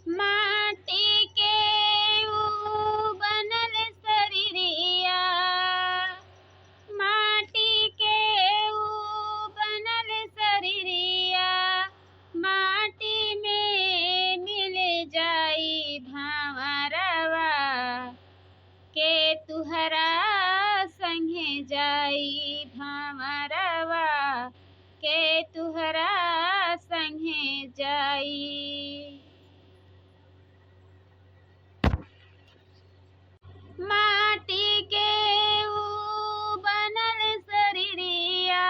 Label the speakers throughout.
Speaker 1: माटी के ऊ बनल शरीरिया, माटी के ऊ बनल शरीरिया, माटी में मिल जाई भांवरवा के तुहरा संगे जाई भांवरवा के तुहरा संगे जाई। माटी के ऊ बनल शरीरिया,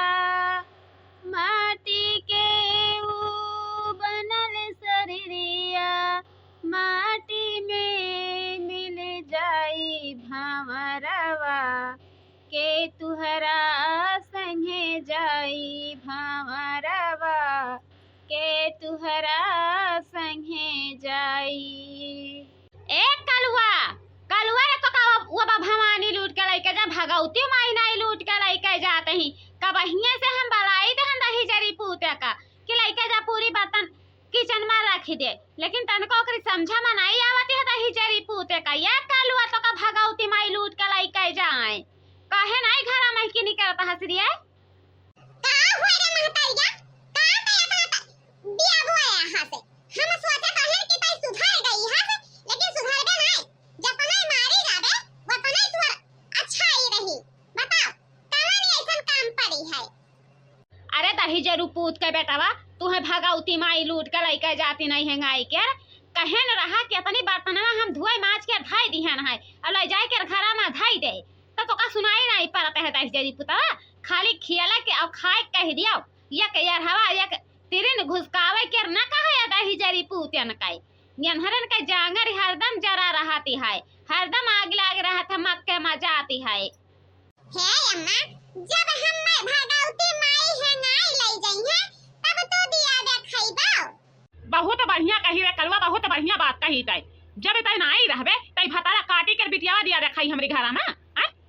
Speaker 1: माटी के ऊ बनल शरीरिया, माटी में मिल जाई भांवरवा के तुहरा संगे जाई भांवरवा के तुहरा संगे जाई। ए कलुआ कलुआ रे तो वो भवानी लूट के लेके जा, भगवती माई नहीं लूट के लेके जाते ही कबहिया से हम बलाई दहन दही जरी पूते का कि लेके जा पूरी बर्तन किचन में रख दे, लेकिन तनको ओकरी समझा में नहीं आवती है दही जरी पूते का। ये कलुआ तो का भगवती माई लूट के लेके जाए काहे नहीं घर में की नहीं करता हसरिया
Speaker 2: का हुआ रे महतारिया का बिया बुआ यहां से हम सोचा कहे कि तई सुधर गई यहां से, लेकिन सुधर गई नहीं। जब नहीं मारी जाबे वो तो नहीं तू अच्छा ही रही। बताओ कहां ऐसा काम पड़ी है।
Speaker 1: अरे दही जरू पूत के बेटावा तू है भगवती माई लूट के लेके जाती नहीं है गाय के कहे न रहा कि अपनी बर्तन में हम धोई माज के धाई दिहन है और ले जाए के घर में धाई दे तो का सुनाई नहीं पड़ता है दही जरी पुतवा खाली खियाला के और खाए कह दिया या के यार हवा या तिरिन घुसकावे के न कहे दही जरी पूतन काई यनहरन के जांगर हरदम जरा रहती है, हरदम आग लाग रहा था मत के मजा आती है।
Speaker 2: हे अम्मा जब हम भगवती माई है नहीं ले जाई है तब तो दिया दे खइबो।
Speaker 3: बहुत बढ़िया कही रे कलवा, बहुत बढ़िया बात कही तै। जब तै नहीं रहबे तै भतारा काटी कर बिटियावा दिया रखाई हमरे घर में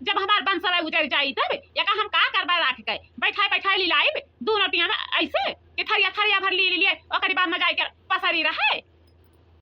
Speaker 3: जब हमार बंसरा उजर जाई तब या हम का करबा राख के बैठाई बैठाई लिलाई दू नोटिया में ऐसे कि थरिया थरिया भर ली लिए ओकरी बाद में जाई कर पसरी रहे।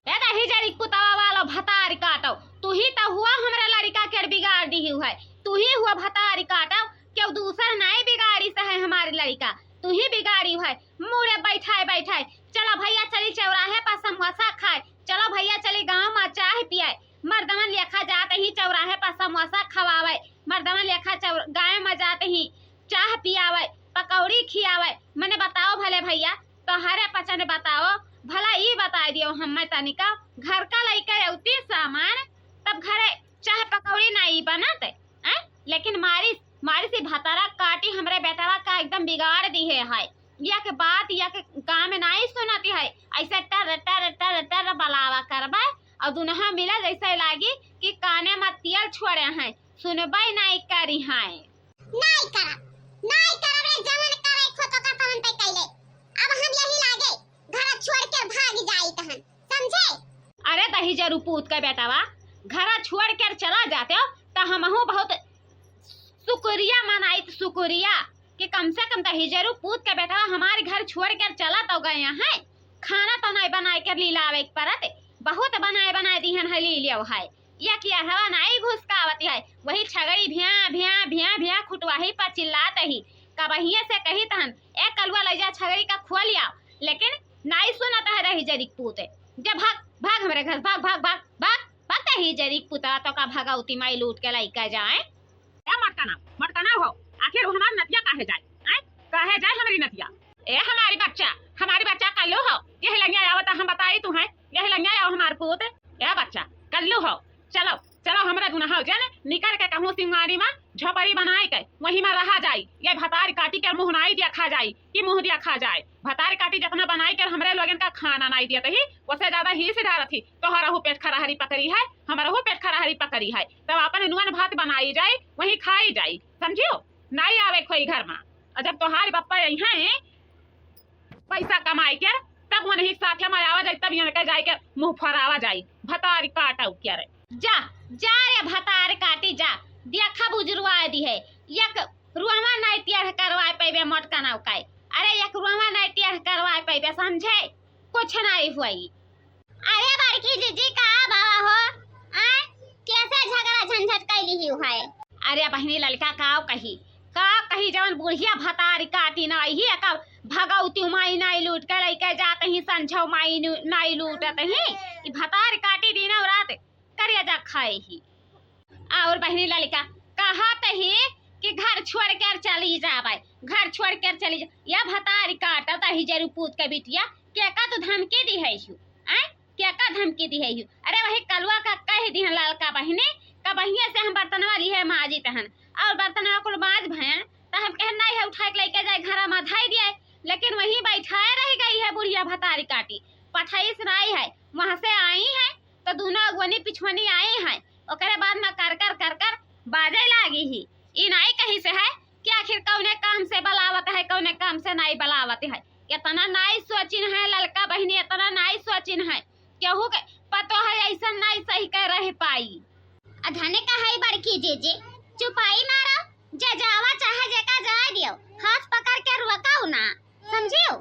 Speaker 1: ए दही जरी पुतवा वालो भतारी काटो तू ही तो हुआ हमरा लड़का के बिगाड़ दी है, तू ही हुआ भतारी काटो क्यों दूसरा नहीं बिगाड़ी से है हमारी लड़का तू ही बिगाड़ी है। मुड़े बैठाए बैठाए चलो भैया चली चौराहे पर समोसा खाए, चलो भैया चली गाँव में चाय पियाए, मर्दमन लेखा जाते ही चौराहे पर समोसा खवावे, मर्दमन लेखा गाय में जाते ही चाह पियावे पकौड़ी खियावे। मैंने बताओ भले भैया तो हरे पचन बताओ भला ये बता दियो हम तनिका घर का लइका औती सामान तब घरे चाह पकौड़ी नहीं बनाते लेकिन मारी से भतारा काटी हमरे बेटावा का एकदम बिगाड़ दी है या के बात या के काम में नहीं सुनाती है ऐसे टर टर टर टर बलावा करबा और दुनहा मिला जैसे लागी कि काने में तेल छोड़े हैं सुनबे नहीं करी हैं।
Speaker 2: नहीं करा रे जवन करे खोतो का तवन पे कैले अब हम यही लागे घर छोड़ के भाग जाई तहन समझे।
Speaker 1: अरे दही जरू पूत के बेटावा घर छोड़ कर चला जाते हो तो हमहू बहुत शुक्रिया मनाई शुक्रिया कि कम से कम दही जरू पूत के बेटावा हमारे घर छोड़ कर चला तो गए हैं। खाना तो नहीं बनाए कर लीलावे परत बहुत बनाए दिहन है ली लियो है या किया हवा नहीं घुसकावती है वही छगड़ी भ्या भ्या भ्या भ्या खुटवाही पर चिल्लाते ही कबहिया से कही तहन एक कलवा ले जा छगड़ी का खोल लिया, लेकिन नहीं सुनाता है दही जरी पूते जब भाग भाग हमारे घर भाग भाग भाग भाग भाग दही जरी पुता तो का भगवती माई लूट के लेके जाए।
Speaker 3: मटकाना हो आखिर हमारी नतिया काहे जाए हमारी नतिया ए हमारी बच्चा कल्लू हो यही लंगिया आवता हम बताई तू है यही लंगिया आओ हमार पूत ए बच्चा कल्लू हो चलो चलो हमरा दुनहा जन निकल के कहूं सिंगारी में झोपड़ी बनाए के वही में रहा जाई ये भतार काटी के मुंह नहीं दिया खा जाई कि मुंह दिया खा जाए भतार काटी जितना बनाई के हमरे लोगन का खाना नहीं दिया ही उससे ज्यादा ही सीधा रथी तो हरहु पेट खराहरी पकड़ी है हमारहु पेट खराहरी पकड़ी है तब अपन नुअन भात बनाई जाए वही खाई जाई समझियो नहीं आवे कोई घर में। जब तोहारी बप्पा यही है पैसा कमाई के तब मन ही साथे में आवा जाए तब यहाँ के जाए के मुंह फरावा जाए भतारी काटा क्या रे
Speaker 1: जा जा रे भतार काटी जा देखा बुजुर्गा दी है एक रुआमा नहीं टेढ़ करवाए पैबे मोटका नाव काई अरे एक रुआमा नहीं टेढ़ करवाए पैबे समझे कुछ नहीं हुई। अरे
Speaker 2: बड़की जीजी का बाबा हो आए कैसे झगड़ा झंझट कैली ही है।
Speaker 1: अरे बहनी लड़का का कही जवन बुढ़िया भतारी काटी ना ही का भगौती माई नाई लूट के लइके जात ही संझो माई नाई लूटत ही ई भतारी काटी दिन और रात करिया जा खाए ही। और बहनी लड़का कहत ही कि घर छोड़ कर चली जावे, घर छोड़ कर चली जा या भतारी काटत ही जरू पूत के बिटिया के का तो धमकी दी है यू आ के का धमकी दी है यू। अरे वही कलवा का कह दी लड़का बहने का बहिया से हम बर्तन वाली है माजी तहन और बर्तन कुल माज भयन तो हम कह नहीं है उठा के लेके जाए घर में धाई दिया, लेकिन वहीं बैठाए रह गई है बुढ़िया भतारी काटी। पठाई सुनाई है वहां से आई है तो दोनों अगवनी पिछवनी आए हैं ओकरे बाद में कर बाजे लागी ही। ई नहीं कही से है कि आखिर कौने काम से बलावत है कौने काम से नहीं बलावत है। इतना नहीं सोचिन है लड़का बहनी, इतना नहीं सोचिन है केहू के पतो है ऐसा नहीं सही कर रह पाई।
Speaker 2: अधने का है बड़की जीजी चुपाई मारो जे जावा चाहे जेका जाए दियो हाथ पकड़ के रुकाओ ना समझियो।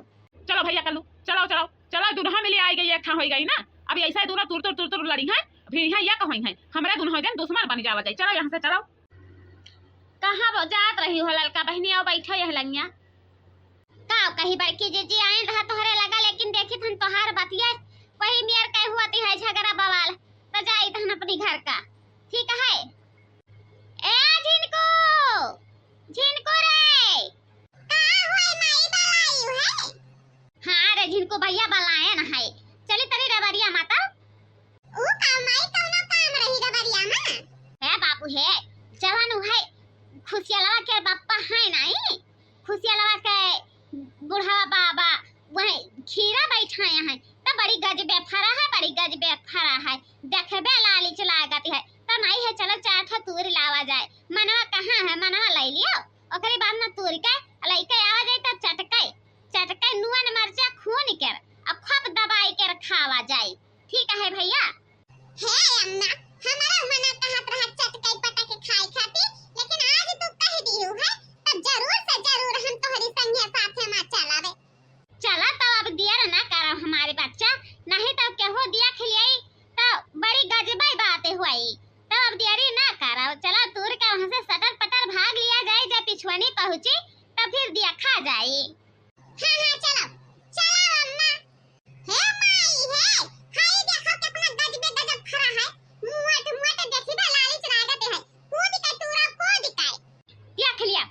Speaker 3: चलो भैया कल्लू चलो चलो चलो दुल्हा मिली आई गई एक हो गई ना। अभी ऐसा ही दोनों तुर लड़ी है फिर यहाँ या कहीं है हमारे दोनों दिन दुश्मन बन जावा जाए। चलो यहाँ से चलो।
Speaker 1: कहाँ जात रही हो लड़का बहनी और बैठो यह लंगिया
Speaker 2: का कहीं बड़की जीजी आए रहा तोहरे लगा लेकिन देखी थन तोहार बतिया वही मेर कह हुआ ती है झगड़ा बवाल तो जाई तहन अपनी घर का ठीक है। ए झिनको रे का होय माई बलाई है। हां रे झिनको भैया बलाए न है चली तरी रबरिया माता ओ का माई कौनो काम रही रबरिया में है बाबू है जवान है खुशियालवा के बापा है नहीं खुशियालवा के बुढ़ा बाबा वही खीरा बैठाया है तो बड़ी गजबे फरा है देखबे लाली लागत है तो नहीं है चलो चार ठो तूर लावा जाए मनवा कहाँ है मनवा ले लियो ओकरे बाद में तूर के लइके आवा जाए तो चटके नुन मरचा खून कर अब खूब दबाई के खावा जाए ठीक है भैया। हे अम्मा हमारा मना कहत रहा चटके पटके खाई खाती लेकिन आज तू कह दी है तब जरूर से जरूर हम तोहरी संगे साथे में चलावे चला तो अब दिया ना करो हमारे बच्चा नहीं तो केहू दिया खिलाई तो बड़ी गजबी बातें हुई तो अब देरी ना करो चलो दूर के वहां से सटर पटर भाग लिया जाए जब पिछवानी पहुंची तो फिर दिया खा जाए। हां चलो चलो अम्मा हे माई है हाय देखो कितना गजब खरा है मुंह देखी बा लालिच लागत है कूद के तूरा कूद के देख लिया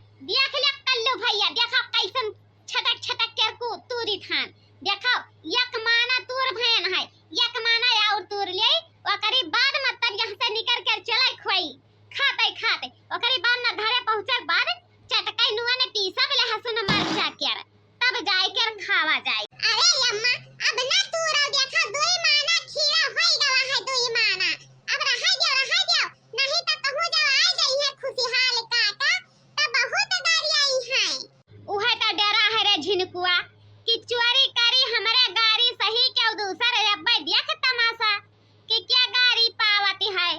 Speaker 2: कल्लू भैया देखो कैसन छटक के को तूरी थान देखो एक माना तूर भयन है एक माना और तूर ले ओकरी बाद में तब यहां से निकल कर चले खोई खाते ओकरी बाद ना घरे पहुंचक बाद चटकाई नुआ ने पीसा ले हसुन मरचा कर तब जाए कर खावा जाए। अरे अम्मा अब ना तूर देखो दुई माना खीरा होई गवा है दुई माना अब रह जाओ नहीं तो कहूं जाओ आ जाई है खुशहाल काका तब बहुत गाड़ी आई है उहे तो डरा है रे झिनकुआ कि चोरी करी हमारे गाड़ी सही के दूसरे अब्बे देख तमाशा कि क्या गाड़ी पावती है।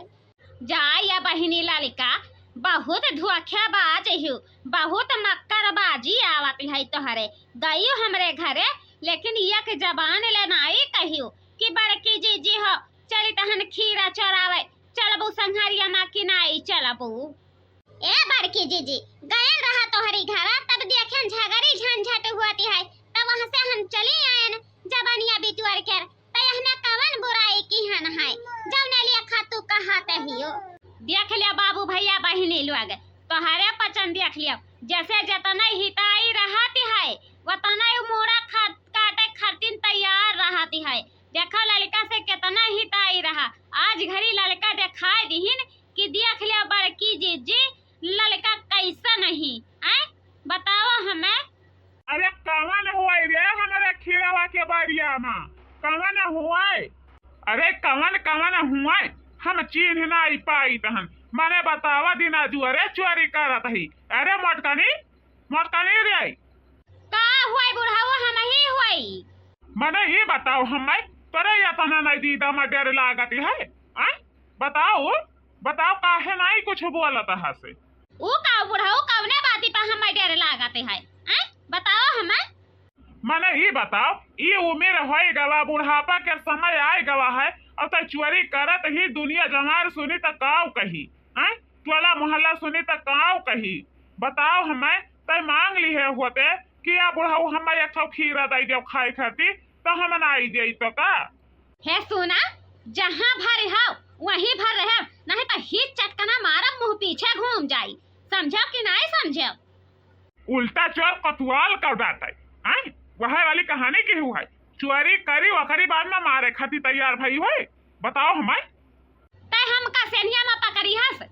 Speaker 1: जाए या बहिनी लड़का बहुत धोखेबाज हो बहुत मक्करबाजी आवती है तोहरे गई हमरे घरे लेकिन एक जबान ले नहीं कहियो कि बड़की जीजी हो चली तहन खीरा चोरावे चलबू संघरिया मां की नाई चलबू।
Speaker 2: ए बड़की जीजी गयन रहा तोहरी घर तब देखन झगड़ी झंझट हुआती है तब वहां से हम चली आयन जबानिया बिचवर कर त यहना कवन बुराई की हन है जौने लिए खातू कहाते हियो।
Speaker 1: देख लिया बाबू भैया बहिनी लोग तोहरे पचन देख लिया जैसे जतना हिताई रहती है वतना मोड़ा काटे खातिर तैयार रहती है। देखो लड़का से कितना हिताई रहा आज घड़ी लड़का दिखाई दीहिन कि देख लिया बड़की जीजी लड़का कैसा नहीं आए बताओ हमें।
Speaker 4: अरे कवन हुआ रे हमारे खीरावा के बाड़िया में कवन हुआ अरे कवन हुआ हम चिन्ह नहीं पाई तहन मने बतावा दिना जुअरे चोरी करत ही। अरे मोटकनी रे
Speaker 1: का हुआ बुढ़ाओ हम ही हुई
Speaker 4: मने ये बताओ हमें तोरे इतना नहीं दीदा में डर लागती है आ बताओ काहे नहीं कुछ बोलत है से
Speaker 1: ओ का बुढ़ाओ कवने बाती पर हमें डर लागते है बताओ हमें।
Speaker 4: माने ये बताओ ये उम्र हो गवा बुढ़ापा के समय आए गवा है और तो चोरी करत ही दुनिया जमार सुनी तो काव कही हैं टोला मोहल्ला सुनी तो काव कही बताओ हमें तय मांग ली है होते कि या बुढ़ाऊ हमें एक ठो खीरा दे दो खाए खाती तो हम आई दे तो का
Speaker 1: हे सुना जहाँ भर हो वहीं भर रहे नहीं तो हित चटकना मारा मुंह पीछे घूम जाई समझो कि नहीं समझो
Speaker 4: उल्टा चोर कतवाल कर जाता है वह वाली कहानी की हुआ है चोरी करी वकरी बाद में मारे खाती तैयार भाई हुए बताओ हमें
Speaker 1: तय हम का सेनिया में पकड़ी हस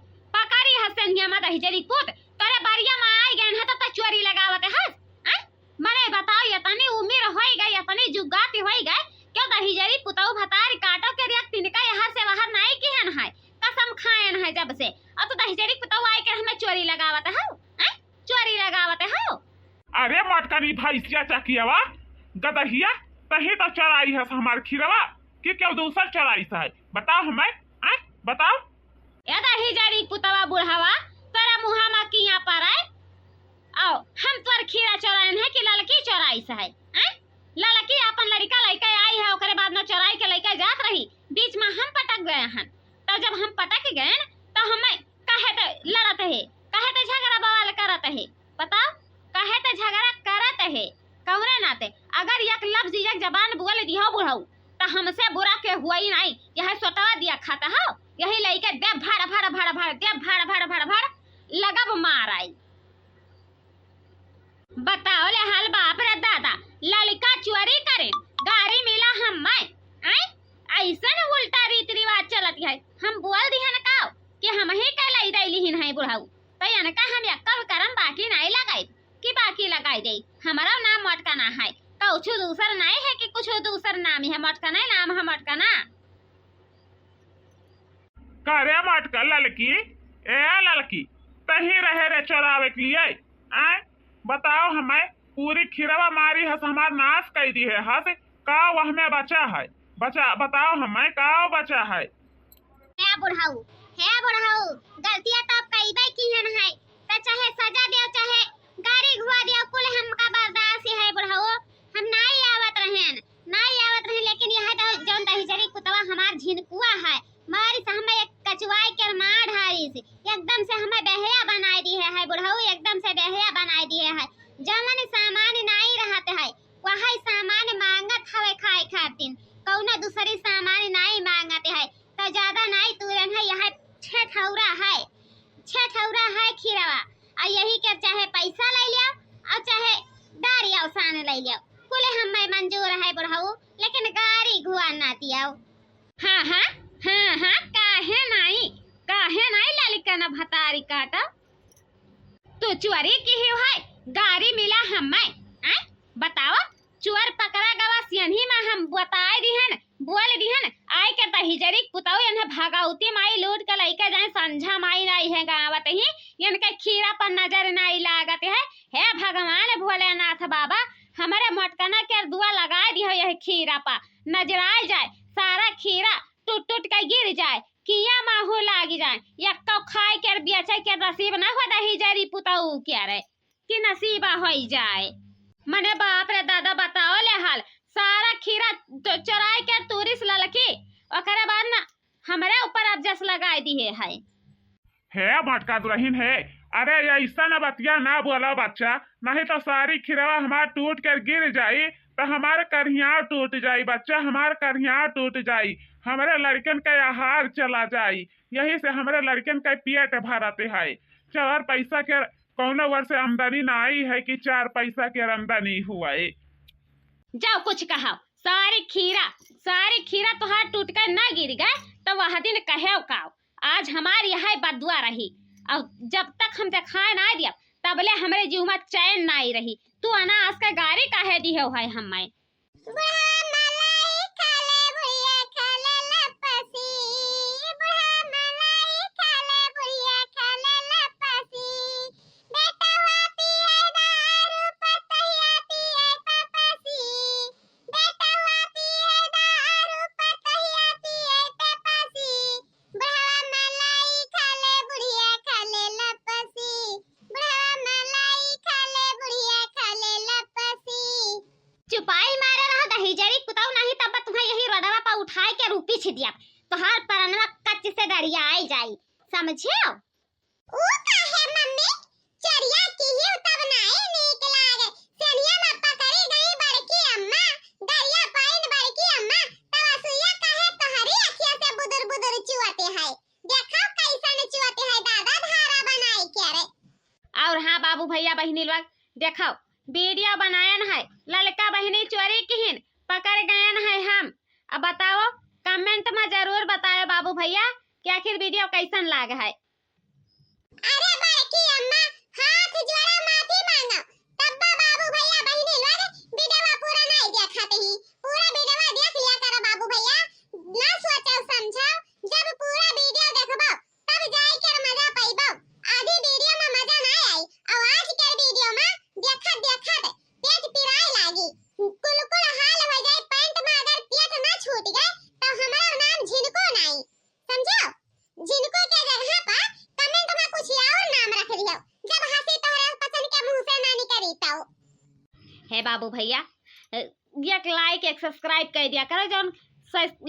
Speaker 1: सेनिया में दही जरी कूद तोरे बारिया में आई गए है तो चोरी लगावत हस मने बताओ इतनी उम्र होई गई इतनी जुगाती होई गई क्यों दही जरी पुताऊ भतार काटो के रियक तिनका यहाँ से बाहर नहीं किहन है कसम खायन है जब से अब तो दही जरी पुताऊ आई के हमें चोरी लगावत है चोरी लगावत है
Speaker 4: अरे मटकनी भैंसिया चकियावा गदहिया तही तो चराई है हमार खीरवा कि क्यों दूसर चराई से है बताओ हमें बताओ
Speaker 1: ए दही जरी पुतावा बुढ़ावा तोरा मुहा में किया पर है आओ हम तोर खीरा चोराइन है कि लड़की चोराई से है लड़की अपन लड़का लेके आई है ओकरे बाद में चोराई के लेके जात रही बीच में हम पटक गए हैं तो जब हम पटक गए तो हमें कहे तो लड़त है कहे तो झगड़ा बवाल करत है बताओ कहे तो झगड़ा करत है कौरे नाते अगर एक लफ्ज एक जबान बोल दियो बुढ़ाऊ तो हमसे बुरा के हुआ ही नहीं यह सोटवा दिया खाता हो यही लेके दे भाड़ भाड़ भाड़ भाड़ दे भाड़ भाड़ भाड़ भाड़ लगब मार आई बताओ ले हाल बाप रे दादा लड़का चोरी करे गाड़ी मिला हमें ऐसा न उल्टा रीति रिवाज चलत है हम बोल दी है का कि हम ही का लाई दैली है बुढ़ाऊ तो यानी का हम एकल करम बाकी नहीं लगाई कि बाकी लगाई दे हमारा नाम मटकाना है कुछ दूसर नहीं है कि कुछ दूसर नाम है मटकाना नाम है मटकाना
Speaker 4: करे मटका लड़की ए लड़की तही रहे रे चोरावे के लिए बताओ हमें पूरी खीरवा मारी हस हमार नाश कर दी है हस का वह में बचा है बचा बताओ हमें का बचा है
Speaker 2: बुढ़ाऊ गलतियां तो आप कई बार की है तो चाहे सजा दे चाहे गाड़ी घुआ दे कुल हमका बर्दाश्त है बुढ़ाऊ हम नहीं आवत रहे लेकिन यह तो जौन दही जरी कुतवा हमार झिनकुआ है मारी से हमें एक कचवाई के मार ढारी से एकदम से हमें बेहया बनाई दी है बुढ़ाऊ एकदम से बेहया बनाई दी है जमन सामान नहीं रहते है वही सामान मांगत हवे खाए खातिर कौना दूसरी सामान नहीं मांगते है तो ज्यादा नहीं तुरन है यह छह ठौरा है खीरवा और यही के चाहे पैसा ले लिया और चाहे दारी औसान ले लिया कुल हमें मंजूर है बुढ़ाऊ लेकिन गाड़ी घुआ ना दिया
Speaker 1: हाँ काहे नहीं ललिका न भतारी काटा तो चोरी की ही है गाड़ी मिला हमें बताओ चोर पकड़ा गवा सियनही में हम बताए दिहन बोल दिहन आई के तही जरी पुताऊ इन्हें भागाउती माई लूट के लेके जाए संझा माई नहीं है गावत ही इनके खीरा पर नजर नहीं लागत है हे भगवान भोलेनाथ बाबा हमारे मटकना के दुआ लगा दियो यह खीरा पर नजराई जाए सारा खीरा टूट टूट के गिर जाए किया माहू लागी जाए यक्का खाए के बेचे के नसीब ना हो दही जरी पुताऊ क्या रे कि नसीबा हो जाए मने बाप रे दादा बताओ ले हाल सारा खीरा तो चराई के टूरिस्ट ललकी ओकरे बाद ना हमारे ऊपर अब जस लगाई दी है
Speaker 4: भटका दुरहीन है अरे ऐसा न बतिया ना बोला बच्चा नहीं तो सारी खीरवा हमार टूट कर गिर जाई तो हमारे करिया टूट जाई बच्चा हमारे करिया टूट जाई हमारे लड़कन का आहार चला जाई यही से हमारे लड़कन का पेट भरते है 4 पैसा के कौनो वर्ष से आमदनी ना आई है कि 4 पैसा के आमदनी हुआ है
Speaker 1: जाओ कुछ कहा सारी खीरा तो हाथ टूट कर ना गिर गए तो वह दिन कहे काओ आज हमारी यह बदुआ रही और जब तक हम खाए ना दिया तबले हमारे जीव में चैन ना रही तू अनाज का गाड़ी काहे दी है हमें
Speaker 2: के रूपी छिदिया तो हर परनवा कच्च से डरिया आई जाई समझे ओ काहे मम्मी चरिया की ही तब नाई नीक लागे सेनिया में पकड़ी गई बड़की अम्मा दरिया पाइन बड़की अम्मा तब सुइया काहे तोहरी अखिया से बुदुर बुदुर चुआते है देखो कैसन चुआते है दादा धारा बनाई के रे।
Speaker 1: और हाँ बाबू भैया बहनी लोग देखो वीडियो बनायन है लड़का बहनी चोरी किहिन पकड़ गयन है हम। अब बताओ कमेंट में जरूर बताओ बाबू भैया कि आखिर वीडियो कैसन लाग है।
Speaker 2: अरे बड़की अम्मा हाथ जोड़ा माफी मांगो तब बाबू भैया बहनी लोग वीडियो पूरा नहीं देखते ही पूरा वीडियो देख लिया करो बाबू भैया ना सोचो समझो जब पूरा वीडियो देखबो तब जाई कर मजा पाइबो आधी वीडियो में मजा ना आई और आज के वीडियो में देखत देखत पेट पिराए लागी कुल कुल हाल हो जाए पैंट में अगर पेट ना छूट गए तो हमारा नाम झिनको नहीं समझो झिनको के जगह पर कमेंट में कुछ और नाम रख दियो जब हंसी तोहरा पसंद के मुंह से ना निकली तो
Speaker 1: है बाबू भैया एक लाइक एक सब्सक्राइब कर दिया करो जो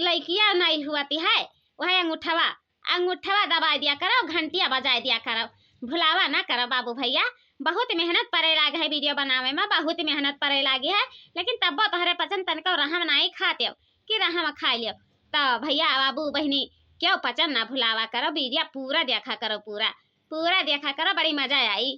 Speaker 1: लड़कियां नहीं हुआती है वह अंगूठवा दबा दिया करो घंटिया बजा दिया करो भुलावा ना करो बाबू भैया। बहुत मेहनत पड़े लागे है वीडियो बनावे में बहुत मेहनत पड़े लागी है लेकिन तब तोहरे पसंद तनको रहम नहीं खाते कि रहम खा लियो तो भैया बाबू बहनी क्यों पसंद ना भुलावा करो वीडियो पूरा देखा करो पूरा देखा करो बड़ी मजा आई।